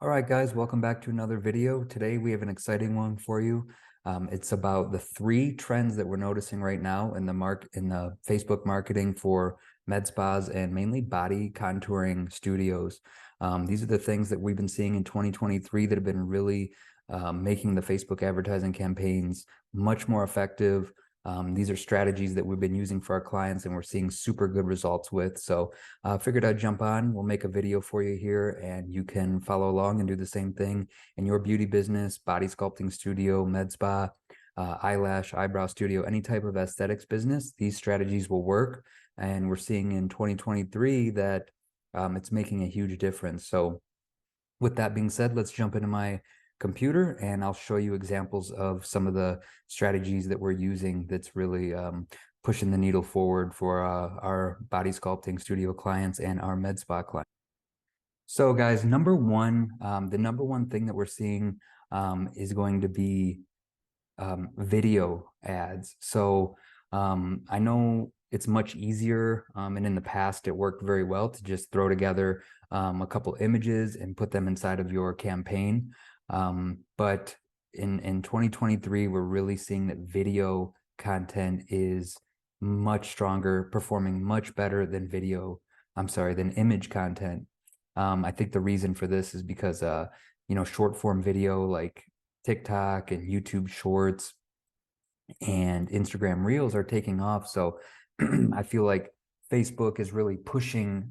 All right, guys, welcome back to another video. Today we have an exciting one for you. It's about the three trends that we're noticing right now in the Facebook marketing for med spas and mainly body contouring studios. These are the things that we've been seeing in 2023 that have been really making the Facebook advertising campaigns much more effective. These are strategies that we've been using for our clients and we're seeing super good results with. So figured I'd jump on. We'll make a video for you here and you can follow along and do the same thing in your beauty business, body sculpting studio, med spa, eyelash, eyebrow studio, any type of aesthetics business. These strategies will work. And we're seeing in 2023 that it's making a huge difference. So with that being said, let's jump into my computer and I'll show you examples of some of the strategies that we're using that's really pushing the needle forward for our body sculpting studio clients and our med spa clients. So guys, the number one thing that we're seeing is going to be video ads. So I know it's much easier, and in the past it worked very well to just throw together a couple images and put them inside of your campaign. But in 2023, we're really seeing that video content is much stronger, performing much better than than image content. I think the reason for this is because short form video like TikTok and YouTube Shorts and Instagram Reels are taking off. So I feel like Facebook is really pushing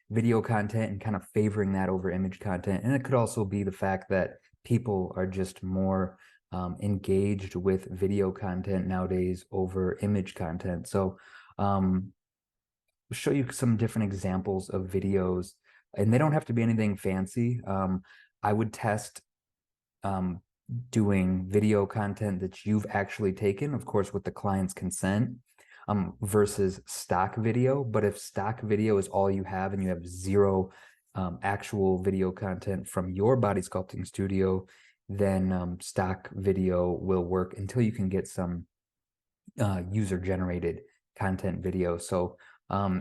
video content and kind of favoring that over image content. And it could also be the fact that people are just more engaged with video content nowadays over image content. So I'll show you some different examples of videos, and they don't have to be anything fancy. I would test doing video content that you've actually taken, of course, with the client's consent, versus stock video. But if stock video is all you have and you have zero actual video content from your body sculpting studio, then stock video will work until you can get some user-generated content video. So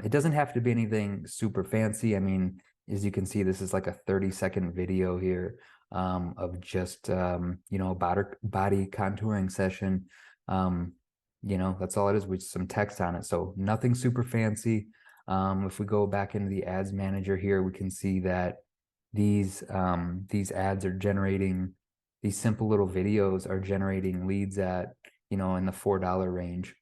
it doesn't have to be anything super fancy. I mean, as you can see, this is like a 30-second video here of just a body contouring session. That's all it is with some text on it. So nothing super fancy. If we go back into the ads manager here, we can see that these ads are generating, these simple little videos are generating leads at, in the $4 range.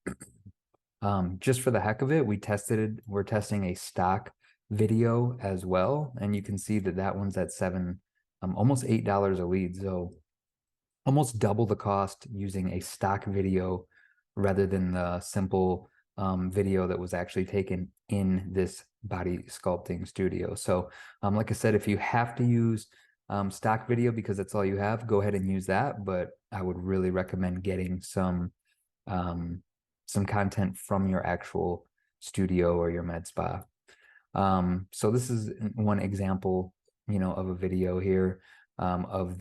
Just for the heck of it, we're testing a stock video as well. And you can see that one's at almost $8 a lead. So almost double the cost using a stock video rather than the simple video that was actually taken in this body sculpting studio. So like I said, if you have to use stock video because that's all you have, go ahead and use that. But I would really recommend getting some content from your actual studio or your med spa. So this is one example, of a video here of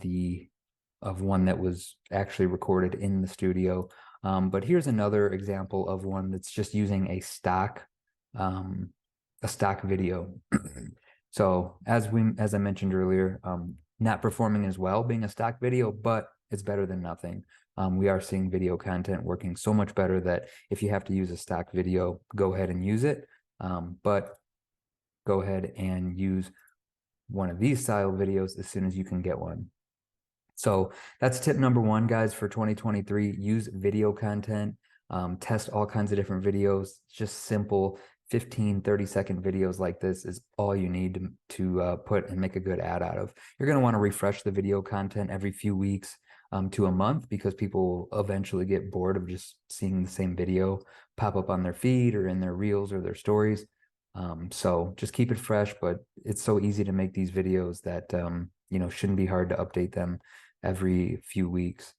one that was actually recorded in the studio. But here's another example of one that's just using a stock video. So as I mentioned earlier, not performing as well being a stock video, but it's better than nothing. We are seeing video content working so much better that if you have to use a stock video, go ahead and use it. But go ahead and use one of these style videos as soon as you can get one. So that's tip number one, guys, for 2023. Use video content, test all kinds of different videos. Just simple 15-30-second videos like this is all you need to put and make a good ad out of. You're going to want to refresh the video content every few weeks to a month, because people will eventually get bored of just seeing the same video pop up on their feed or in their reels or their stories. So just keep it fresh, but it's so easy to make these videos that shouldn't be hard to update them every few weeks.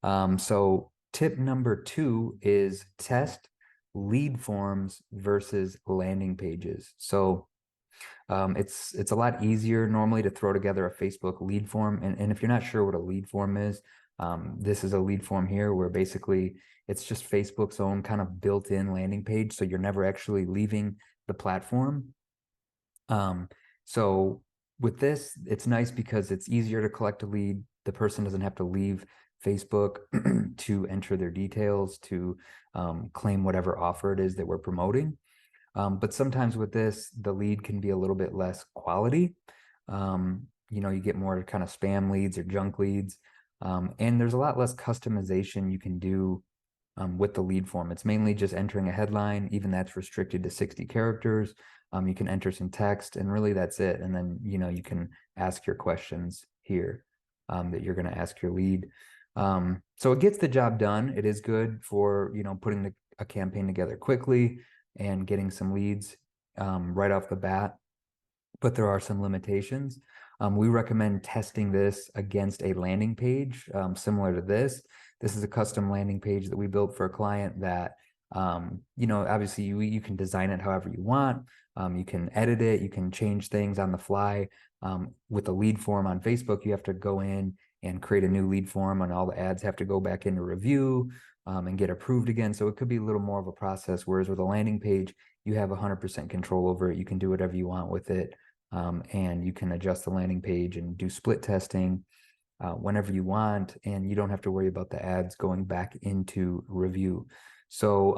So tip number 2 is test lead forms versus landing pages. So it's a lot easier normally to throw together a Facebook lead form. And if you're not sure what a lead form is, this is a lead form here where basically it's just Facebook's own kind of built-in landing page. So you're never actually leaving the platform. So with this, it's nice because it's easier to collect a lead. The person doesn't have to leave Facebook to enter their details to claim whatever offer it is that we're promoting. But sometimes with this, the lead can be a little bit less quality. You get more kind of spam leads or junk leads. And there's a lot less customization you can do with the lead form. It's mainly just entering a headline, even that's restricted to 60 characters. You can enter some text, and really that's it. And then, you can ask your questions here that you're going to ask your lead. So it gets the job done. It is good for, putting a campaign together quickly and getting some leads right off the bat, but there are some limitations. We recommend testing this against a landing page similar to this. This is a custom landing page that we built for a client that, obviously you can design it however you want. You can edit it, you can change things on the fly. With a lead form on Facebook, you have to go in and create a new lead form, and all the ads have to go back into review and get approved again. So it could be a little more of a process, whereas with a landing page, you have 100% control over it. You can do whatever you want with it. And you can adjust the landing page and do split testing whenever you want, and you don't have to worry about the ads going back into review. So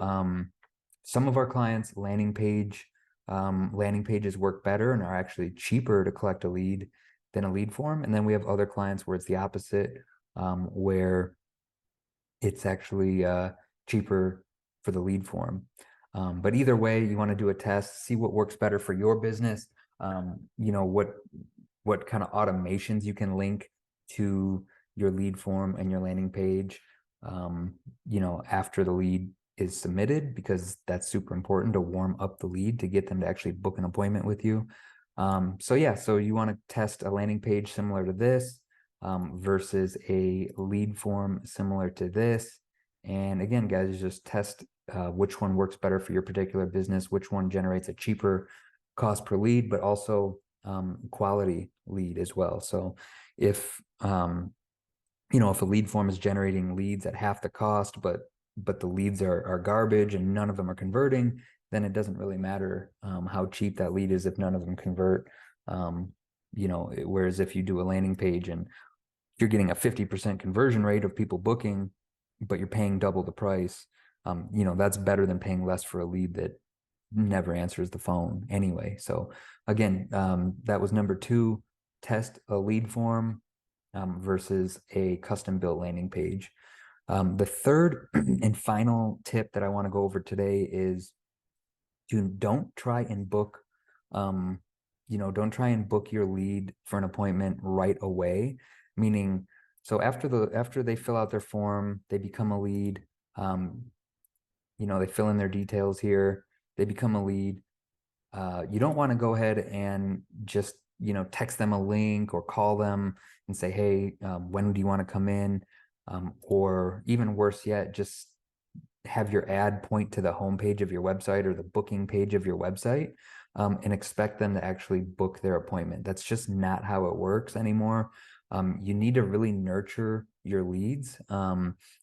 some of our clients' landing pages work better and are actually cheaper to collect a lead than a lead form. And then we have other clients where it's the opposite, where it's actually cheaper for the lead form. But either way, you want to do a test, see what works better for your business. What kind of automations you can link to your lead form and your landing page, after the lead is submitted, because that's super important to warm up the lead to get them to actually book an appointment with you. So you want to test a landing page similar to this versus a lead form similar to this. And again, guys, just test which one works better for your particular business, which one generates a cheaper cost per lead, but also quality lead as well. So if if a lead form is generating leads at half the cost, but the leads are garbage and none of them are converting, then it doesn't really matter how cheap that lead is if none of them convert. Whereas if you do a landing page and you're getting a 50% conversion rate of people booking, but you're paying double the price, that's better than paying less for a lead that never answers the phone anyway. So again, that was number 2, test a lead form versus a custom built landing page. The third and final tip that I want to go over today is don't try and book your lead for an appointment right away. Meaning, so after they fill out their form, they become a lead, they fill in their details here, they become a lead. You don't want to go ahead and just, text them a link or call them and say, hey, when do you want to come in? Or even worse yet, just have your ad point to the homepage of your website or the booking page of your website, and expect them to actually book their appointment. That's just not how it works anymore. You need to really nurture your leads.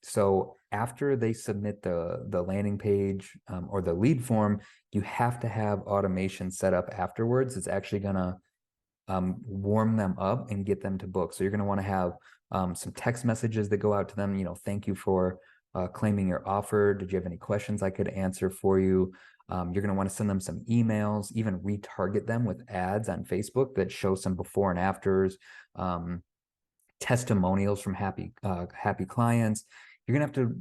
So after they submit the landing page or the lead form, you have to have automation set up afterwards. It's actually gonna warm them up and get them to book. So you're gonna want to have some text messages that go out to them. Thank you for claiming your offer. Did you have any questions I could answer for you? You're going to want to send them some emails, even retarget them with ads on Facebook that show some before and afters, testimonials from happy clients. You're going to have to,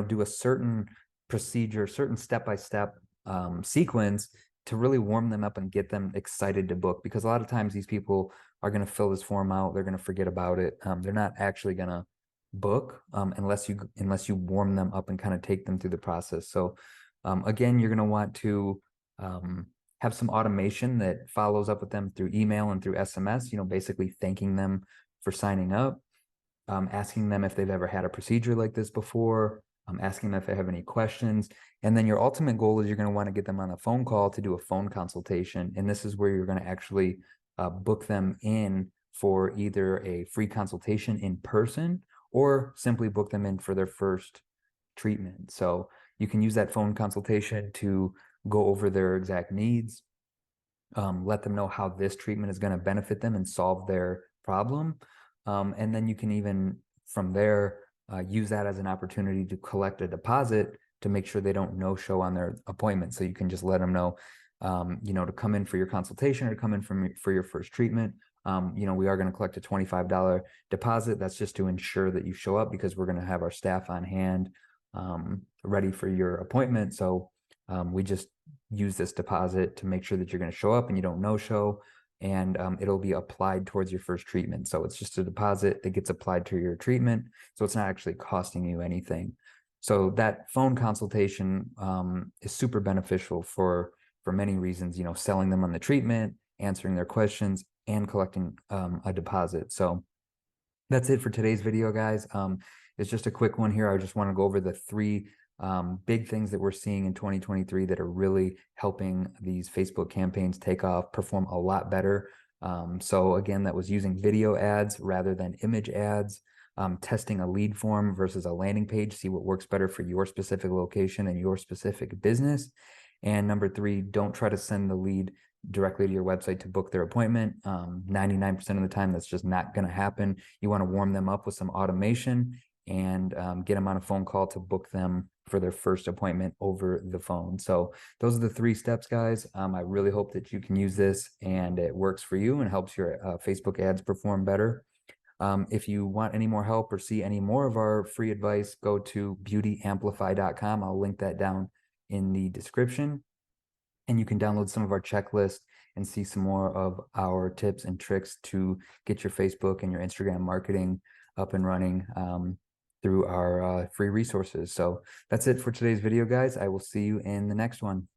do a certain procedure, certain step-by-step sequence to really warm them up and get them excited to book. Because a lot of times these people are going to fill this form out. They're going to forget about it. They're not actually going to book unless you warm them up and kind of take them through the process. So again, you're going to want to have some automation that follows up with them through email and through SMS, basically thanking them for signing up, asking them if they've ever had a procedure like this before, asking them if they have any questions. And then your ultimate goal is you're going to want to get them on a phone call to do a phone consultation. And this is where you're going to actually book them in for either a free consultation in person or simply book them in for their first treatment. So you can use that phone consultation to go over their exact needs, let them know how this treatment is going to benefit them and solve their problem. And then you can even from there use that as an opportunity to collect a deposit to make sure they don't no-show on their appointment. So you can just let them know, to come in for your consultation or to come in for your first treatment. We are going to collect a $25 deposit. That's just to ensure that you show up, because we're going to have our staff on hand ready for your appointment. So we just use this deposit to make sure that you're going to show up and you don't no-show, and it'll be applied towards your first treatment. So it's just a deposit that gets applied to your treatment. So it's not actually costing you anything. So that phone consultation is super beneficial for many reasons, selling them on the treatment, answering their questions, and collecting a deposit. So that's it for today's video, guys. It's just a quick one here. I just want to go over the three big things that we're seeing in 2023 that are really helping these Facebook campaigns take off, perform a lot better. So again, that was using video ads rather than image ads, testing a lead form versus a landing page, see what works better for your specific location and your specific business. And number three, don't try to send the lead directly to your website to book their appointment. 99% of the time, that's just not going to happen. You want to warm them up with some automation and get them on a phone call to book them for their first appointment over the phone. So those are the 3 steps, guys. I really hope that you can use this and it works for you and helps your Facebook ads perform better. If you want any more help or see any more of our free advice, go to beautyamplify.com. I'll link that down in the description. And you can download some of our checklist and see some more of our tips and tricks to get your Facebook and your Instagram marketing up and running through our free resources. So that's it for today's video, guys. I will see you in the next one.